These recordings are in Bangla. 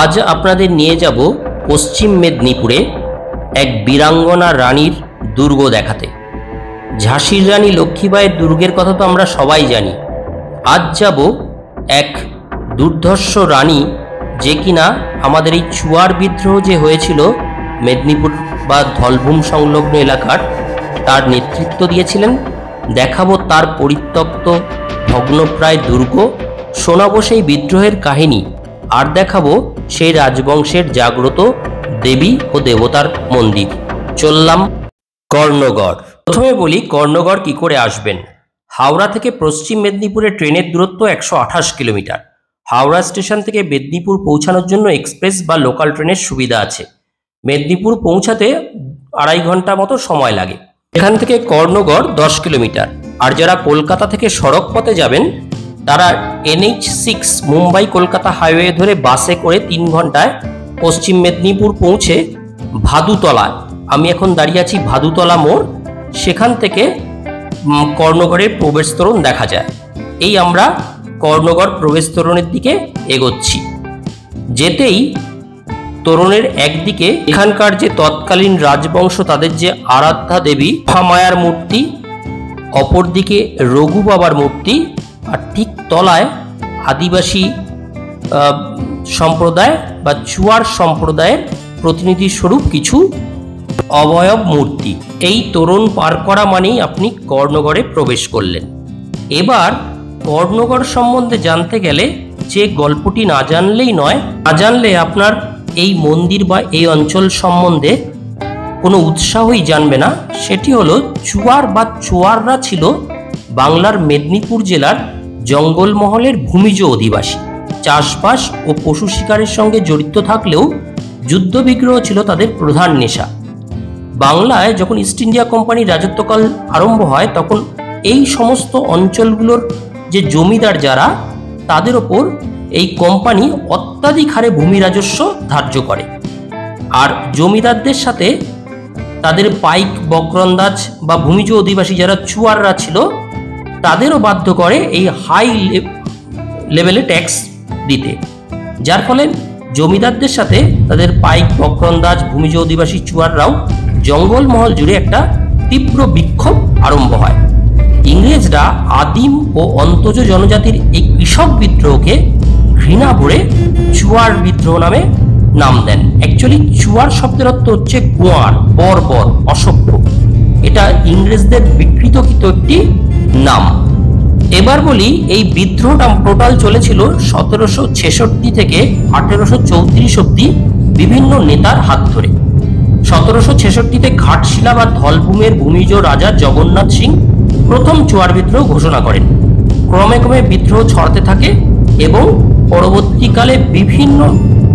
আজ আপনাদের নিয়ে যাব পশ্চিম মেদিনীপুরে এক বীরাঙ্গনা রানীর দুর্গ দেখাতে। ঝাঁসির রানী লক্ষ্মীবাঈয়ের দুর্গের কথা তো আমরা সবাই জানি। আজ যাব এক দুর্ধর্ষ রানী, যে কিনা আমাদের এই চুয়ার বিদ্রোহ যে হয়েছিল মেদিনীপুর বা ধলভূম সংলগ্ন এলাকার, তার নেতৃত্ব দিয়েছিলেন। দেখাবো তার পরিত্যক্ত ভগ্নপ্রায় দুর্গ, শোনাবো সেই বিদ্রোহের কাহিনী, আর দেখাবো সেই রাজবংশের জাগ্রত দেবী ও দেবতার মন্দির। চললাম কর্ণগড়। প্রথমে বলি কর্ণগড় কি করে আসবেন। হাওড়া থেকে পশ্চিম মেদিনীপুরে ট্রেনের দূরত্ব 128 কিলোমিটার। হাওড়া স্টেশন থেকে মেদিনীপুর পৌঁছানোর জন্য এক্সপ্রেস বা লোকাল ট্রেনের সুবিধা আছে। মেদিনীপুর পৌঁছাতে 2.5 ঘন্টা মতো সময় লাগে। এখান থেকে কর্ণগড় 10 কিলোমিটার। আর যারা কলকাতা থেকে সড়ক পথে যাবেন তারা NH6 মুম্বাই কলকাতা হাইওয়ে ধরে বাসে করে 3 ঘন্টায় পশ্চিম মেদিনীপুর পৌঁছে ভাদুতলা, আমি এখন দাঁড়িয়ে আছি ভাদুতলা মোড়, সেখান থেকে কর্ণগড়ের প্রবেশতোরণ দেখা যায়। এই আমরা কর্ণগড় প্রবেশতোরণের দিকে এগোচ্ছি। যেতেই তোরণের একদিকে এখানকার যে তৎকালীন রাজবংশ তাদের যে আরাধ্যা দেবী মহামায়ার মূর্তি, অপরদিকে রঘু বাবার মূর্তি, আর ঠিক তলায় আদিবাসী সম্প্রদায় বা চুয়ার সম্প্রদায়ের প্রতিনিধি স্বরূপ কিছু অবয়ব মূর্তি। এই তোরণ পার করা মানেই আপনি কর্ণগড়ে প্রবেশ করলেন। এবার কর্ণগড় সম্বন্ধে জানতে গেলে যে গল্পটি না জানলেই নয়, না জানলে আপনার এই মন্দির বা এই অঞ্চল সম্বন্ধে কোনো উৎসাহই জানবে না, সেটি হলো চুয়ার বা চুয়াররা ছিল বাংলার মেদিনীপুর জেলার জঙ্গলমহলের ভূমিজ অধিবাসী। চাষবাস ও পশু শিকারের সঙ্গে জড়িত থাকলেও যুদ্ধবিগ্রহ ছিল তাদের প্রধান নেশা। বাংলায় যখন ইস্ট ইন্ডিয়া কোম্পানির রাজত্বকাল আরম্ভ হয় তখন এই সমস্ত অঞ্চলগুলোর যে জমিদার যারা, তাদের ওপর এই কোম্পানি অত্যাধিক হারে ভূমি রাজস্ব ধার্য করে। আর জমিদারদের সাথে তাদের পাইক বক্রন্দাজ বা ভূমিজ অধিবাসী যারা চুয়াররা ছিল তাদেরও বাধ্য করে এই হাই লেভেলে ট্যাক্স দিতে, যার ফলে জমিদারদের সাথে তাদের পাইক বক্রন্দাজ ভূমিজ অধিবাসী চুয়াররাও জঙ্গলমহল জুড়ে একটা তীব্র বিক্ষোভ আরম্ভ হয়। ইংরেজরা আদিম ও অন্তজ জনজাতির এই কৃষক বিদ্রোহকে ঘৃণা ভরে চুয়ার বিদ্রোহ নামে নাম দেন। অ্যাকচুয়ালি চুয়ার শব্দের অর্থ হচ্ছে গোয়ার, বর্বর, অসভ্য। এটা ইংরেজদের বিকৃতকৃত একটি নাম। এবার বলি এই বিদ্রোহটা টোটাল চলেছিল 1766 থেকে 1834 অব্দি বিভিন্ন নেতার হাত ধরে। 1766-তে ঘাটশিলা বা ধলভূমের ভূমিজ রাজা জগন্নাথ সিং প্রথম চুয়ার বিদ্রোহ ঘোষণা করেন। ক্রমে ক্রমে বিদ্রোহ ছড়াতে থাকে এবং পরবর্তীকালে বিভিন্ন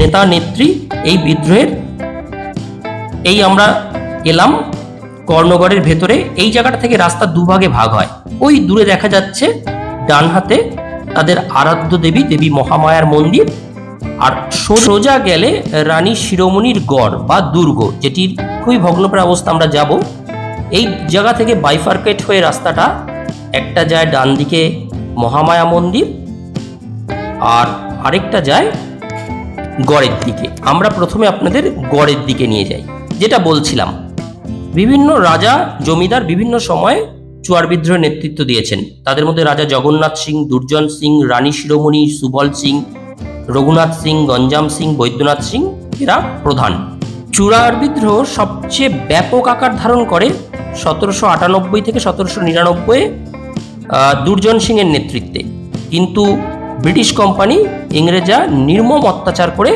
নেতা নেত্রী এই বিদ্রোহের এই আমরা এলাম কর্ণগড়ের ভেতরে। এই জায়গাটা থেকে রাস্তা দুভাগে ভাগ হয়। ওই দূরে দেখা যাচ্ছে ডান হাতে তাদের আরাধ্য দেবী দেবী মহামায়ার মন্দির, আর সোজা গেলে রানী শিরোমণির গড় বা দুর্গ, যেটির খুবই ভগ্নপ্রায় অবস্থা আমরা যাব। এই জায়গা থেকে বাইফার্কেট হয়ে রাস্তাটা একটা যায় ডান দিকে মহামায়া মন্দির, আর আরেকটা যায় গড়ের দিকে। আমরা প্রথমে আপনাদের গড়ের দিকে নিয়ে যাই। যেটা বলছিলাম, বিভিন্ন রাজা জমিদার বিভিন্ন সময়ে চুয়ার বিদ্রোহের নেতৃত্ব দিয়েছেন। তাদের মধ্যে রাজা জগন্নাথ সিং, দুর্জন সিং, রানী শিরোমণি, সুবল সিং, রঘুনাথ সিং, গঞ্জাম সিং, বৈদ্যনাথ সিং এরা প্রধান। চুয়ার বিদ্রোহ সবচেয়ে ব্যাপক আকার ধারণ করে 1798 থেকে 1799 দুর্জন সিং এর নেতৃত্বে। কিন্তু ব্রিটিশ কোম্পানি, ইংরেজরা নির্মম অত্যাচার করে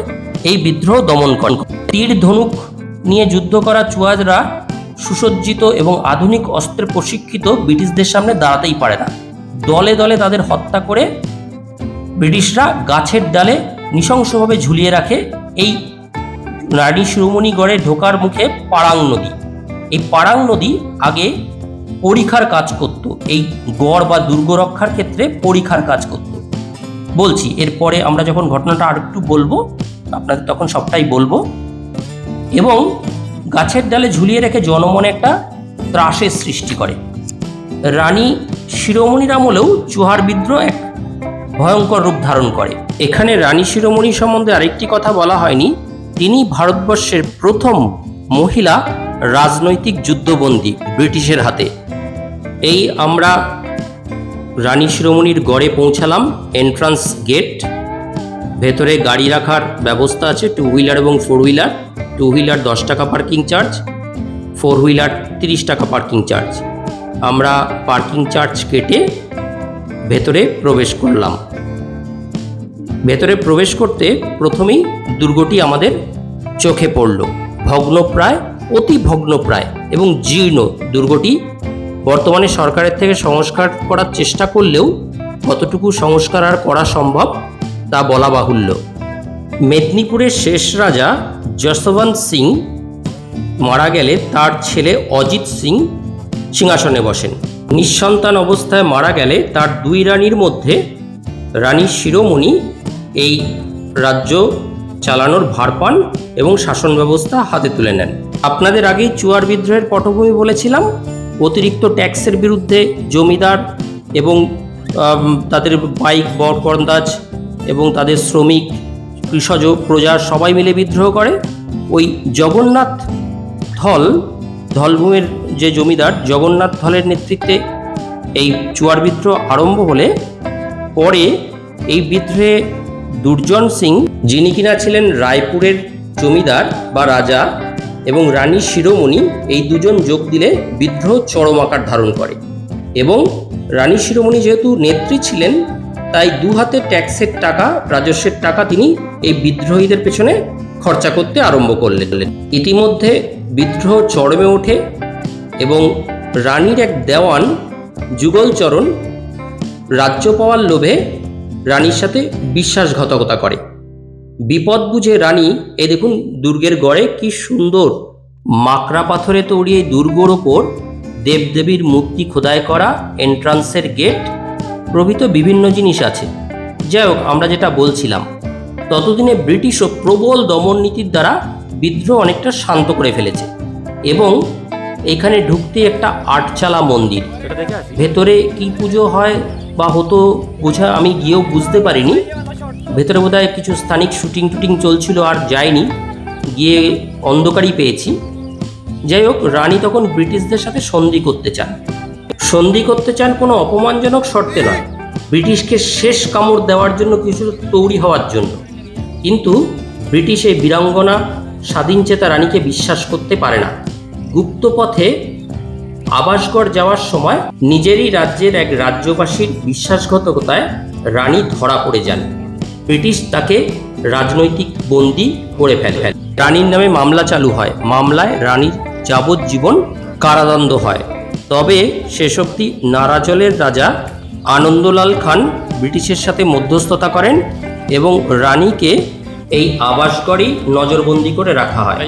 এই বিদ্রোহ দমন করে। তীর ধনুক নিয়ে যুদ্ধ করা চুয়াররা সুসজ্জিত এবং আধুনিক অস্ত্রে প্রশিক্ষিত ব্রিটিশদের সামনে দাঁড়াতেই পারে না। দলে দলে তাদের হত্যা করে ব্রিটিশরা গাছের ডালে নৃশংসভাবে ঝুলিয়ে রাখে। এই রানী শিরোমণিগড়ে ঢোকার মুখে পাড়াং নদী, এই পাড়াং নদী আগে পরিখার কাজ করত, এই গড় বা দুর্গ রক্ষার ক্ষেত্রে পরিখার কাজ করত। বলছি এরপরে আমরা যখন ঘটনাটা আর একটু বলবো আপনাদের তখন সবটাই বলবো। এবং গাছের ডালে ঝুলিয়ে রেখে জনমনে একটা ত্রাসের সৃষ্টি করে। রানী শিরোমণির আমলেও চুয়ার বিদ্রোহ এক ভয়ঙ্কর রূপ ধারণ করে। এখানে রানী শিরোমণি সম্বন্ধে আরেকটি কথা বলা হয়নি, তিনি ভারতবর্ষের প্রথম মহিলা রাজনৈতিক যুদ্ধবন্দী ব্রিটিশের হাতে। এই আমরা রানী শিরোমণির গড়ে পৌঁছালাম, এন্ট্রান্স গেট। ভেতরে গাড়ি রাখার ব্যবস্থা আছে, 2 হুইলার এবং 4 হুইলার। 2 হুইলার 10 টাকা পার্কিং চার্জ, 4 হুইলার 30 টাকা পার্কিং চার্জ। আমরা পার্কিং চার্জ কেটে ভেতরে প্রবেশ করলাম। ভেতরে প্রবেশ করতে প্রথমেই দুর্গটি আমাদের চোখে পড়ল। ভগ্নপ্রায়, অতি ভগ্নপ্রায় এবং জীর্ণ দুর্গটি। বর্তমানে সরকারের থেকে সংস্কার করার চেষ্টা করলেও কতটুকু সংস্কার আর করা সম্ভব তা বলা বাহুল্য। মেদিনীপুরের শেষ রাজা যশবন্ত সিং মারা গেলে তার ছেলে অজিত সিং সিংহাসনে বসেন। নিঃসন্তান অবস্থায় মারা গেলে তার 2 রানীর মধ্যে রানী শিরোমণি এই রাজ্য চালানোর ভার পান এবং শাসন ব্যবস্থা হাতে তুলে নেন। আপনাদের আগেই চুয়ার বিদ্রোহের পটভূমি বলেছিলাম। অতিরিক্ত ট্যাক্সের বিরুদ্ধে জমিদার এবং তাদের পাইক বরকন্দাজ এবং তাদের শ্রমিক, কৃষজ, প্রজা সবাই মিলে বিদ্রোহ করে। ওই জগন্নাথ ধলভূমির যে জমিদার জগন্নাথ ধলের নেতৃত্বে এই চুয়ার বিদ্রোহ আরম্ভ হলে পরে এই বিদ্রোহে দুর্জন সিং, যিনি কিনা ছিলেন রায়পুরের জমিদার বা রাজা, এবং রানী শিরোমণি, এই দুজন যোগ দিলে বিদ্রোহ চরম আকার ধারণ করে। এবং রানী শিরোমণি যেহেতু নেত্রী ছিলেন, তাই 2 হাতে ট্যাক্সের টাকা, রাজস্বের টাকা তিনি এই বিদ্রোহীদের পেছনে খরচা করতে আরম্ভ করলেন। ইতিমধ্যে বিদ্রোহ চরমে ওঠে এবং রানীর এক দেওয়ান যুগলচরণ রাজ্য পাওয়ার লোভে রানীর সাথে বিশ্বাসঘাতকতা করে। বিপদ বুঝে রানী, এই দেখুন দুর্গের গড়ে কি সুন্দর মাকড়া পাথরে তৈরি এই দুর্গর ওপর দেবদেবীর মূর্তি খোদাই করা, এন্ট্রান্সের গেট প্রভৃত বিভিন্ন জিনিস আছে। যাই হোক, আমরা যেটা বলছিলাম, ততদিনে ব্রিটিশও প্রবল দমন নীতির দ্বারা বিদ্রোহ অনেকটা শান্ত করে ফেলেছে এবং এখানে ঢুকতে একটা 8চালা মন্দির। ভেতরে কি পুজো হয় বা হতো বোঝা আমি গিয়েও বুঝতে পারিনি। ভেতরে বোধহয় কিছু স্থানিক শুটিং চলছিল, আর যাইনি, গিয়ে অন্ধকারই পেয়েছি। যাই হোক, রানী তখন ব্রিটিশদের সাথে সন্ধি করতে চান কোনো অপমানজনক শর্তে নয়, ব্রিটিশকে শেষ কামড় দেওয়ার জন্য, কিছু তৈরি হওয়ার জন্য। কিন্তু ব্রিটিশ এই বীরাঙ্গনা স্বাধীনচেতা রানীকে বিশ্বাস করতে পারে না। গুপ্ত পথে আবাসগড় যাওয়ার সময় নিজেরই রাজ্যের এক রাজ্যবাসীর বিশ্বাসঘাতকতায় রানী ধরা পড়ে যান। ব্রিটিশ তাকে রাজনৈতিক বন্দী করে ফেলে। রানীর নামে মামলা চালু হয়। মামলায় রানীর যাবজ্জীবন কারাদণ্ড হয়। তবে শেষ অবধি নারাজলের রাজা আনন্দলাল খান ব্রিটিশের সাথে মধ্যস্থতা করেন এবং রানীকে এই আবাসগড়েই নজরবন্দি করে রাখা হয়।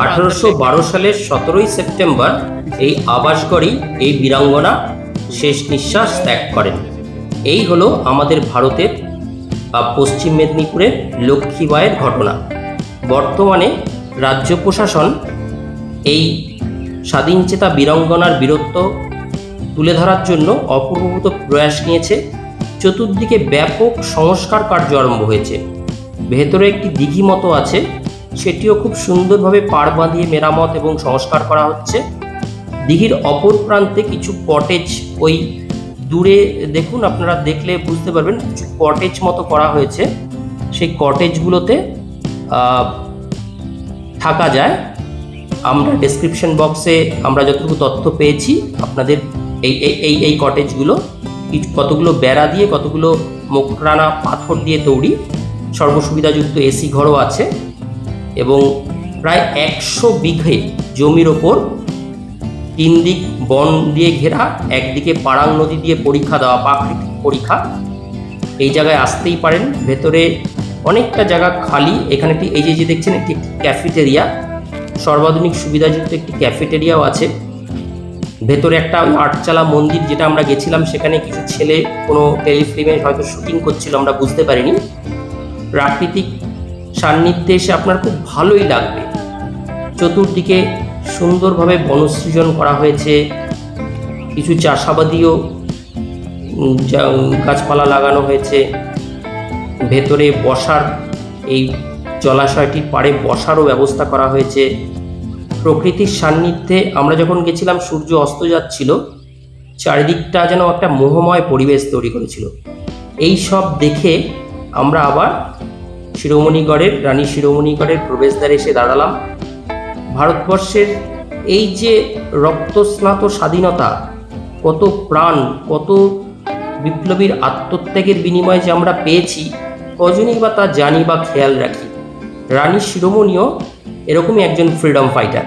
1812 সালের 17 সেপ্টেম্বর এই আবাসগড়েই এই বীরাঙ্গনা শেষ নিঃশ্বাস ত্যাগ করেন। এই হলো আমাদের ভারতের পশ্চিম মেদিনীপুরের লক্ষ্মীবাইয়ের ঘটনা। বর্তমানে রাজ্য প্রশাসন এই স্বাধীনচেতা বীরাঙ্গনার বীরত্ব তুলে ধরার জন্য অপূর্ব প্রয়াস নিয়েছে। চতুর্দিকে ব্যাপক সংস্কার কার্য আরম্ভ হয়েছে। ভেতরে একটি দিঘি মতো আছে, সেটিও খুব সুন্দরভাবে পাড় বাঁধিয়ে মেরামত এবং সংস্কার করা হচ্ছে। দিঘির অপর প্রান্তে কিছু কটেজ, ওই দূরে দেখুন, আপনারা দেখলে বুঝতে পারবেন, কিছু কটেজ মতো করা হয়েছে। সেই কটেজগুলোতে থাকা যায়। আমরা ডেসক্রিপশন বক্সে আমরা যতটুকু তথ্য পেয়েছি আপনাদের এই কটেজগুলো কতগুলো বেড়া দিয়ে, কতগুলো মোকরানা পাথর দিয়ে তৈরি, সর্বসুবিধাযুক্ত এসি ঘরও আছে এবং প্রায় 100 বিঘে জমির ওপর 3 দিক বন দিয়ে ঘেরা, একদিকে পাড়াং নদী দিয়ে পরীক্ষা দেওয়া, প্রাকৃতিক পরীক্ষা। এই জায়গায় আসতেই পারেন। ভেতরে অনেকটা জায়গা খালি। এখানে একটি, এই যে দেখছেন, একটি ক্যাফেটেরিয়া, সর্বাধুনিক সুবিধাযুক্ত একটি ক্যাফেটেরিয়াও আছে। ভেতরে একটা 8চালা মন্দির, যেটা আমরা গেছিলাম, সেখানে কিছু ছেলে কোনো টেলিফিল্মে হয়তো শুটিং করছিল, আমরা বুঝতে পারিনি। প্রাকৃতিক সান্নিধ্যে এসে আপনার খুব ভালোই লাগবে। চতুর্দিকে সুন্দরভাবে বনসৃজন করা হয়েছে, কিছু চাষাবাদীও গাছপালা লাগানো হয়েছে ভেতরে বসার, এই জলাশয়টির পাড়ে বসারও ব্যবস্থা করা হয়েছে। প্রকৃতির সান্নিধ্যে আমরা যখন গেছিলাম সূর্য অস্ত যাচ্ছিল, চারিদিকটা যেন একটা মোহময় পরিবেশ তৈরি করেছিল। এই সব দেখে আমরা আবার শিরোমণিগড়ের, রানী শিরোমণিগড়ের প্রবেশদ্বারে এসে দাঁড়ালাম। ভারতবর্ষের এই যে রক্তস্নাত স্বাধীনতা, কত প্রাণ, কত বিপ্লবীর আত্মত্যাগের বিনিময়ে যে আমরা পেয়েছি, কজনই বা তা জানি বা খেয়াল রাখি। রানী শিরোমণিও এরকমই একজন ফ্রিডম ফাইটার,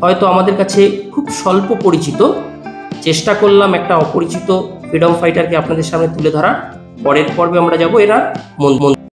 হয়তো আমাদের কাছে খুব স্বল্প পরিচিত। চেষ্টা করলাম একটা অপরিচিত ফ্রিডম ফাইটারকে আপনাদের সামনে তুলে ধরার। পরের পর্বে আমরা যাব এরা